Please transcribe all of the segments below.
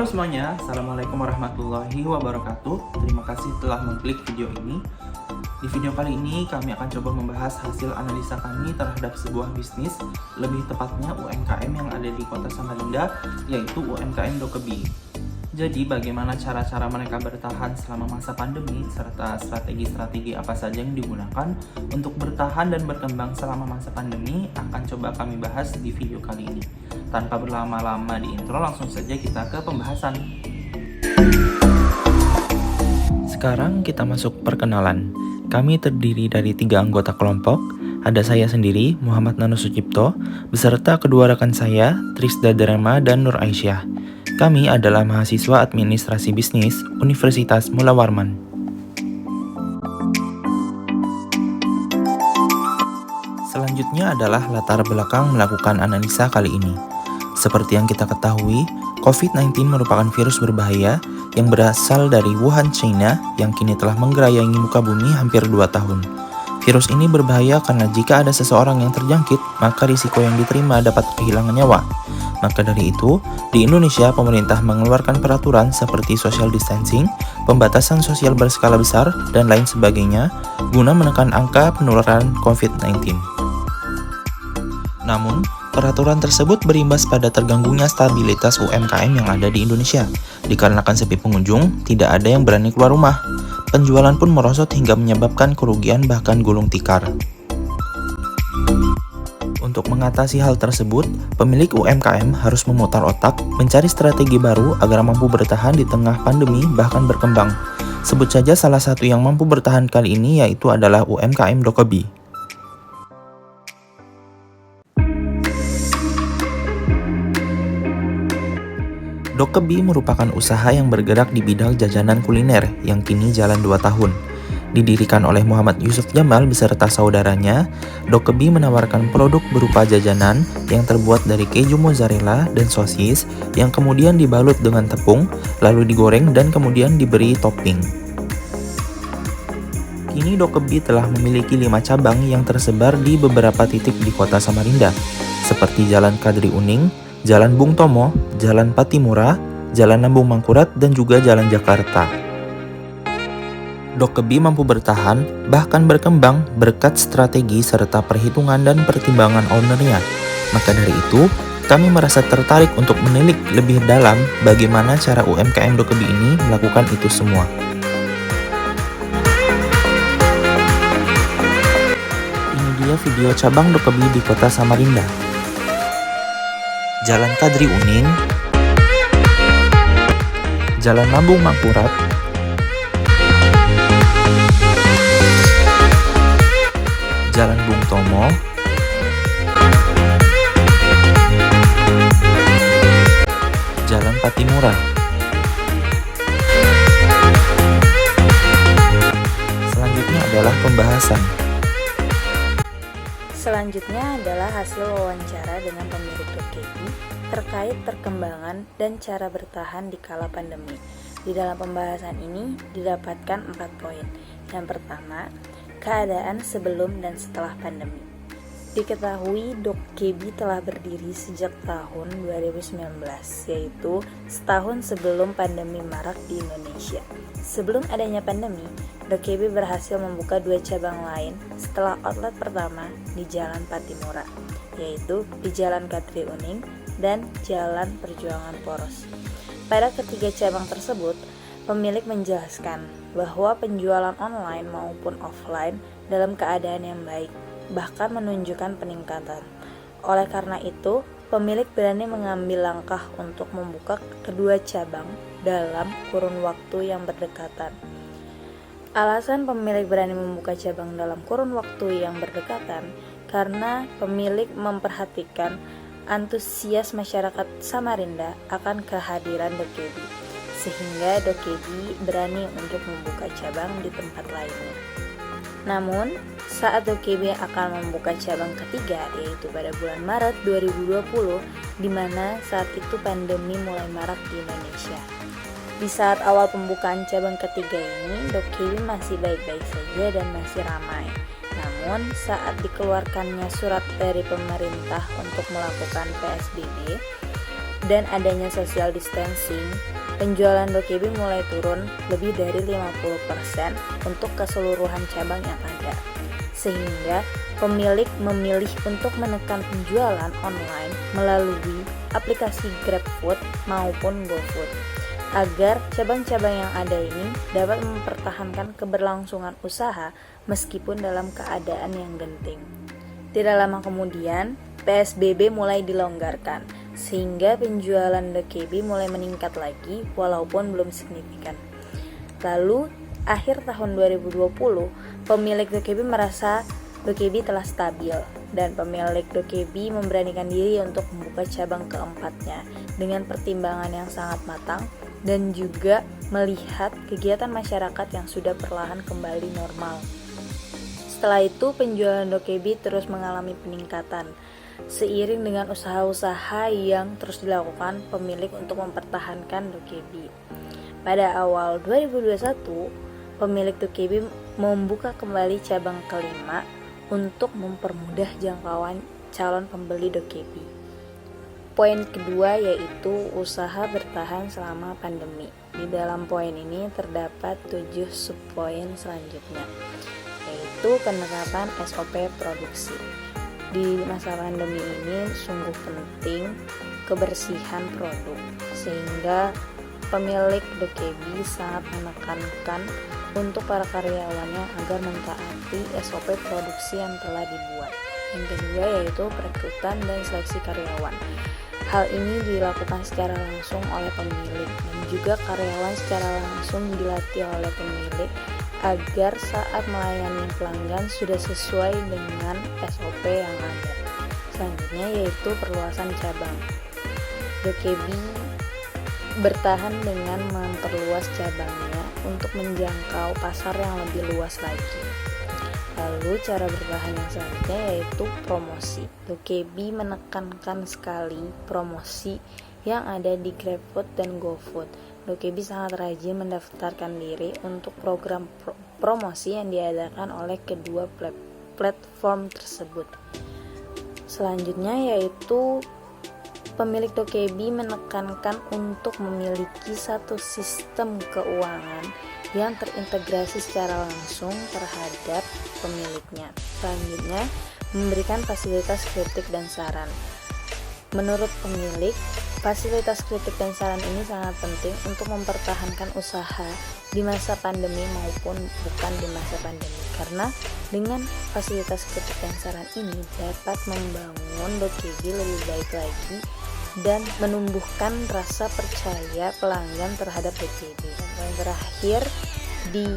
Halo semuanya, Assalamualaikum warahmatullahi wabarakatuh. Terima kasih telah mengklik video ini. Di video kali ini kami akan coba membahas hasil analisa kami terhadap sebuah bisnis, lebih tepatnya UMKM yang ada di Kota Samarinda, yaitu UMKM Dokeby. Jadi bagaimana cara-cara mereka bertahan selama masa pandemi, serta strategi-strategi apa saja yang digunakan untuk bertahan dan berkembang selama masa pandemi akan coba kami bahas di video kali ini. Tanpa berlama-lama di intro, langsung saja kita ke pembahasan. Sekarang kita masuk perkenalan. Kami terdiri dari 3 anggota kelompok. Ada saya sendiri, Muhammad Nano Sucipto, beserta kedua rekan saya, Trisda Derema dan Nur Aisyah. Kami adalah mahasiswa administrasi bisnis Universitas Mula Warman. Selanjutnya adalah latar belakang melakukan analisa kali ini. Seperti yang kita ketahui, COVID-19 merupakan virus berbahaya yang berasal dari Wuhan, China, yang kini telah menggerayangi muka bumi hampir 2 tahun. Virus ini berbahaya karena jika ada seseorang yang terjangkit, maka risiko yang diterima dapat kehilangan nyawa. Maka dari itu, di Indonesia pemerintah mengeluarkan peraturan seperti social distancing, pembatasan sosial berskala besar, dan lain sebagainya guna menekan angka penularan COVID-19. Namun, peraturan tersebut berimbas pada terganggunya stabilitas UMKM yang ada di Indonesia. Dikarenakan sepi pengunjung, tidak ada yang berani keluar rumah. Penjualan pun merosot hingga menyebabkan kerugian bahkan gulung tikar. Untuk mengatasi hal tersebut, pemilik UMKM harus memutar otak, mencari strategi baru agar mampu bertahan di tengah pandemi bahkan berkembang. Sebut saja salah satu yang mampu bertahan kali ini yaitu adalah UMKM Dokeby. Dokeby merupakan usaha yang bergerak di bidang jajanan kuliner yang kini jalan 2 tahun. Didirikan oleh Muhammad Yusuf Jamal beserta saudaranya, Dokeby menawarkan produk berupa jajanan yang terbuat dari keju mozzarella dan sosis yang kemudian dibalut dengan tepung, lalu digoreng dan kemudian diberi topping. Kini Dokeby telah memiliki 5 cabang yang tersebar di beberapa titik di Kota Samarinda, seperti Jalan Kadri Uning, Jalan Bung Tomo, Jalan Patimura, Jalan Lambung Mangkurat, dan juga Jalan Jakarta. Dokeby mampu bertahan, bahkan berkembang berkat strategi serta perhitungan dan pertimbangan ownernya. Maka dari itu, kami merasa tertarik untuk menilik lebih dalam bagaimana cara UMKM Dokeby ini melakukan itu semua. Ini dia video cabang Dokeby di Kota Samarinda. Jalan Kadri Uning, Jalan Lambung Mangkurat, Jalan Bung Tomo, Jalan Patimura. Selanjutnya adalah pembahasan. Selanjutnya adalah hasil wawancara dengan pemilik Dokeby terkait perkembangan dan cara bertahan di kala pandemi. Di dalam pembahasan ini didapatkan 4 poin. Yang pertama, keadaan sebelum dan setelah pandemi. Diketahui Dokeby telah berdiri sejak tahun 2019, yaitu setahun sebelum pandemi marak di Indonesia. Sebelum adanya pandemi, Dokeby berhasil membuka 2 cabang lain setelah outlet pertama di Jalan Patimura, yaitu di Jalan Kadri Uning dan Jalan Perjuangan Poros. Pada ketiga cabang tersebut, pemilik menjelaskan bahwa penjualan online maupun offline dalam keadaan yang baik, bahkan menunjukkan peningkatan. Oleh karena itu, pemilik berani mengambil langkah untuk membuka kedua cabang dalam kurun waktu yang berdekatan. Alasan pemilik berani membuka cabang dalam kurun waktu yang berdekatan karena pemilik memperhatikan antusias masyarakat Samarinda akan kehadiran Dokeby, sehingga Dokeby berani untuk membuka cabang di tempat lainnya. Namun, saat Dokeby akan membuka cabang ketiga, yaitu pada bulan Maret 2020, di mana saat itu pandemi mulai marak di Indonesia. Di saat awal pembukaan cabang ketiga ini, Dokeby masih baik-baik saja dan masih ramai. Namun, saat dikeluarkannya surat dari pemerintah untuk melakukan PSBB dan adanya social distancing, penjualan Dokebi mulai turun lebih dari 50% untuk keseluruhan cabang yang ada. Sehingga pemilik memilih untuk menekan penjualan online melalui aplikasi GrabFood maupun GoFood agar cabang-cabang yang ada ini dapat mempertahankan keberlangsungan usaha meskipun dalam keadaan yang genting. Tidak lama kemudian, PSBB mulai dilonggarkan, sehingga penjualan Dokebi mulai meningkat lagi walaupun belum signifikan. Lalu, akhir tahun 2020, pemilik Dokebi merasa Dokebi telah stabil dan pemilik Dokebi memberanikan diri untuk membuka cabang keempatnya dengan pertimbangan yang sangat matang dan juga melihat kegiatan masyarakat yang sudah perlahan kembali normal. Setelah itu, penjualan Dokebi terus mengalami peningkatan seiring dengan usaha-usaha yang terus dilakukan pemilik untuk mempertahankan Dokebi. Pada awal 2021, pemilik Dokebi membuka kembali cabang kelima untuk mempermudah jangkauan calon pembeli Dokebi. Poin kedua yaitu usaha bertahan selama pandemi. Di dalam poin ini terdapat 7 subpoin selanjutnya, yaitu penerapan SOP produksi. Di masa pandemi ini sungguh penting kebersihan produk, sehingga pemilik Dokebi sangat menekankan untuk para karyawannya agar mentaati SOP produksi yang telah dibuat. Yang kedua yaitu perekrutan dan seleksi karyawan. Hal ini dilakukan secara langsung oleh pemilik dan juga karyawan secara langsung dilatih oleh pemilik agar saat melayani pelanggan sudah sesuai dengan SOP yang ada. Selanjutnya yaitu perluasan cabang. Dokebi bertahan dengan memperluas cabangnya untuk menjangkau pasar yang lebih luas lagi. Lalu cara bertahan yang selanjutnya yaitu promosi. Dokebi menekankan sekali promosi yang ada di GrabFood dan GoFood. Dokebi sangat rajin mendaftarkan diri untuk program promosi yang diadakan oleh kedua platform tersebut. Selanjutnya yaitu pemilik Dokebi menekankan untuk memiliki satu sistem keuangan yang terintegrasi secara langsung terhadap pemiliknya. Selanjutnya, memberikan fasilitas kritik dan saran. Menurut pemilik, fasilitas kritik dan saran ini sangat penting untuk mempertahankan usaha di masa pandemi maupun bukan di masa pandemi, karena dengan fasilitas kritik dan saran ini dapat membangun Dokebi lebih baik lagi dan menumbuhkan rasa percaya pelanggan terhadap Dokebi. Yang terakhir di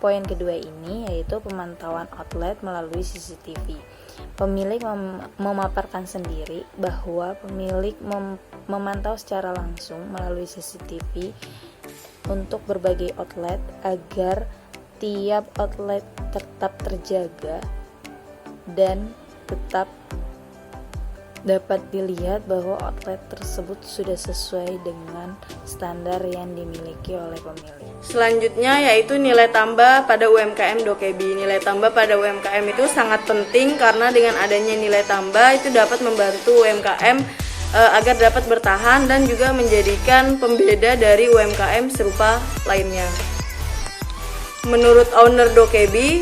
poin kedua ini yaitu pemantauan outlet melalui CCTV. Pemilik memaparkan sendiri bahwa pemilik memantau secara langsung melalui CCTV untuk berbagai outlet agar tiap outlet tetap terjaga dan tetap dapat dilihat bahwa outlet tersebut sudah sesuai dengan standar yang dimiliki oleh pemilik. Selanjutnya yaitu nilai tambah pada UMKM Dokebi. Nilai tambah pada UMKM itu sangat penting karena dengan adanya nilai tambah itu dapat membantu UMKM agar dapat bertahan dan juga menjadikan pembeda dari UMKM serupa lainnya. Menurut owner Dokebi,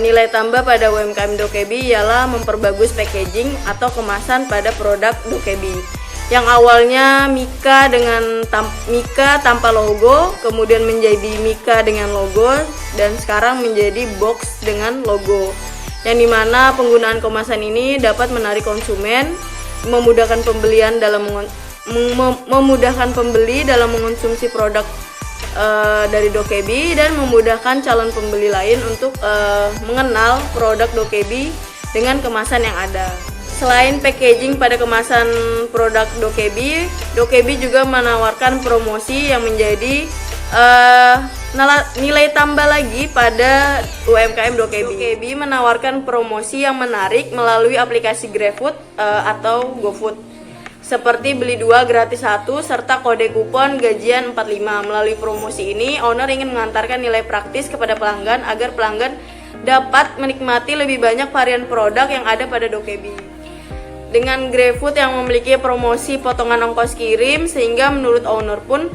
nilai tambah pada UMKM Dokebi ialah memperbagus packaging atau kemasan pada produk Dokebi. Yang awalnya Mika tanpa logo, kemudian menjadi Mika dengan logo, dan sekarang menjadi box dengan logo. Yang dimana penggunaan kemasan ini dapat menarik konsumen, memudahkan pembeli dalam mengonsumsi produk dari Dokebi dan memudahkan calon pembeli lain untuk mengenal produk Dokebi dengan kemasan yang ada. Selain packaging pada kemasan produk Dokebi, Dokebi juga menawarkan promosi yang menjadi nilai tambah lagi pada UMKM Dokebi. Dokebi menawarkan promosi yang menarik melalui aplikasi GrabFood atau GoFood, seperti beli 2 gratis 1 serta kode kupon gajian 45. Melalui promosi ini, owner ingin mengantarkan nilai praktis kepada pelanggan agar pelanggan dapat menikmati lebih banyak varian produk yang ada pada Dokebi. Dengan GrabFood yang memiliki promosi potongan ongkos kirim, sehingga menurut owner pun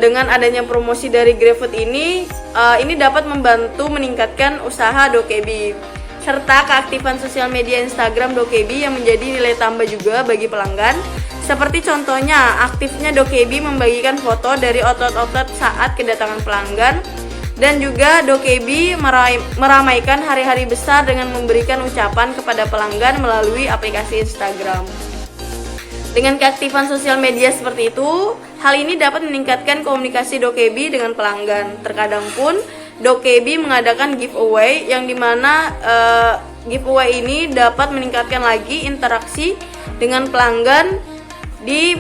dengan adanya promosi dari GrabFood ini dapat membantu meningkatkan usaha Dokebi serta keaktifan sosial media Instagram Dokebi yang menjadi nilai tambah juga bagi pelanggan. Seperti contohnya, aktifnya Dokebi membagikan foto dari outlet-outlet saat kedatangan pelanggan, dan juga Dokebi meramaikan hari-hari besar dengan memberikan ucapan kepada pelanggan melalui aplikasi Instagram. Dengan keaktifan sosial media seperti itu, hal ini dapat meningkatkan komunikasi Dokebi dengan pelanggan. Terkadang pun Dokebi mengadakan giveaway yang dimana giveaway ini dapat meningkatkan lagi interaksi dengan pelanggan di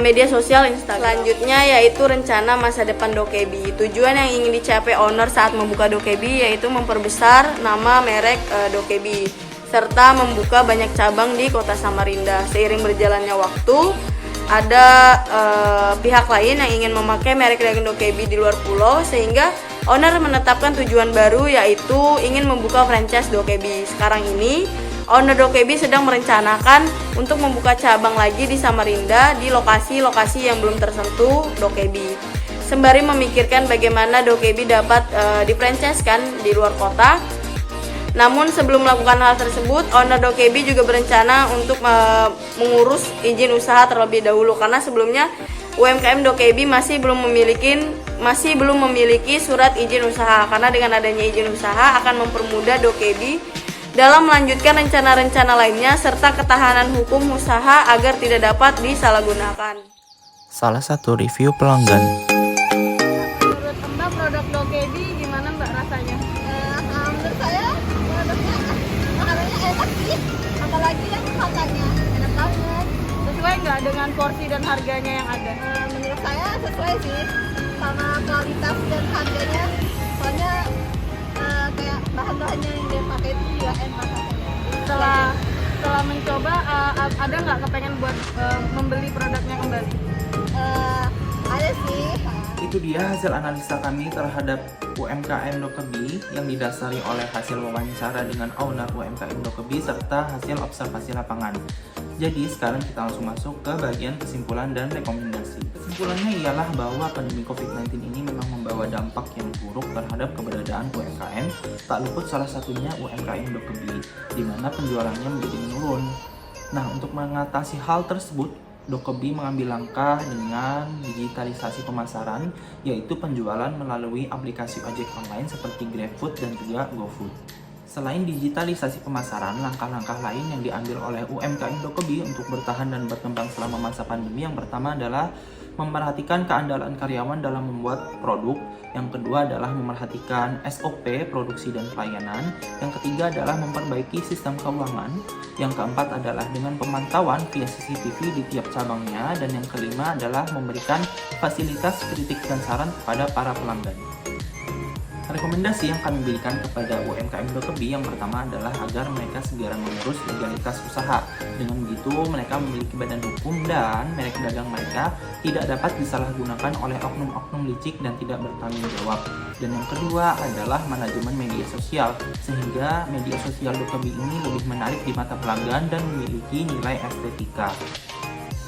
media sosial Instagram. Selanjutnya yaitu rencana masa depan Dokebi. Tujuan yang ingin dicapai owner saat membuka Dokebi yaitu memperbesar nama merek Dokebi serta membuka banyak cabang di Kota Samarinda. Seiring berjalannya waktu, ada pihak lain yang ingin memakai merek dagang Dokebi di luar pulau, sehingga owner menetapkan tujuan baru yaitu ingin membuka franchise Dokebi. Sekarang ini owner Dokebi sedang merencanakan untuk membuka cabang lagi di Samarinda di lokasi-lokasi yang belum tersentuh Dokebi. Sembari memikirkan bagaimana Dokebi dapat difranchise-kan di luar kota. Namun sebelum melakukan hal tersebut, owner Dokebi juga berencana untuk mengurus izin usaha terlebih dahulu, karena sebelumnya UMKM Dokebi masih belum memiliki surat izin usaha. Karena dengan adanya izin usaha akan mempermudah Dokebi dalam melanjutkan rencana-rencana lainnya serta ketahanan hukum usaha agar tidak dapat disalahgunakan. Salah satu review pelanggan. Menurut Mbak, produk Dokebi gimana Mbak rasanya? Menurut saya produknya makanannya enak sih, apalagi yang makannya enak banget. Sesuai nggak dengan porsi dan harganya yang ada? Menurut saya sesuai sih sama kualitas dan harganya, soalnya kayak bahan-bahannya yang dia pakai itu juga enak. Setelah mencoba, ada nggak kepengen buat membeli produknya kembali? Ada sih. Itu dia hasil analisa kami terhadap UMKM Dokebi yang didasari oleh hasil wawancara dengan owner UMKM Dokebi serta hasil observasi lapangan. Jadi sekarang kita langsung masuk ke bagian kesimpulan dan rekomendasi. Kesimpulannya ialah bahwa pandemi COVID-19 ini memang membawa dampak yang buruk terhadap keberadaan UMKM, tak luput salah satunya UMKM Dokebi, di mana penjualannya menjadi menurun. Nah, untuk mengatasi hal tersebut, Dokebi mengambil langkah dengan digitalisasi pemasaran, yaitu penjualan melalui aplikasi ojek online seperti GrabFood dan juga GoFood. Selain digitalisasi pemasaran, langkah-langkah lain yang diambil oleh UMKM Dokebi untuk bertahan dan berkembang selama masa pandemi yang pertama adalah memperhatikan keandalan karyawan dalam membuat produk, yang kedua adalah memerhatikan SOP, produksi dan pelayanan, yang ketiga adalah memperbaiki sistem keuangan, yang keempat adalah dengan pemantauan via CCTV di tiap cabangnya, dan yang kelima adalah memberikan fasilitas kritik dan saran kepada para pelanggan. Rekomendasi yang kami berikan kepada UMKM Dokebi yang pertama adalah agar mereka segera mengurus legalitas usaha. Dengan begitu, mereka memiliki badan hukum dan merek dagang mereka tidak dapat disalahgunakan oleh oknum-oknum licik dan tidak bertanggung jawab. Dan yang kedua adalah manajemen media sosial, sehingga media sosial Dokebi ini lebih menarik di mata pelanggan dan memiliki nilai estetika.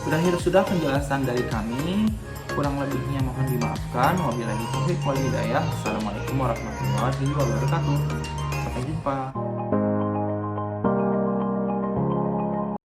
Berakhir sudah penjelasan dari kami. Kurang lebihnya mohon dimaafkan. Wabillahi taufiq wal hidayah. Assalamualaikum warahmatullahi wabarakatuh. Sampai jumpa.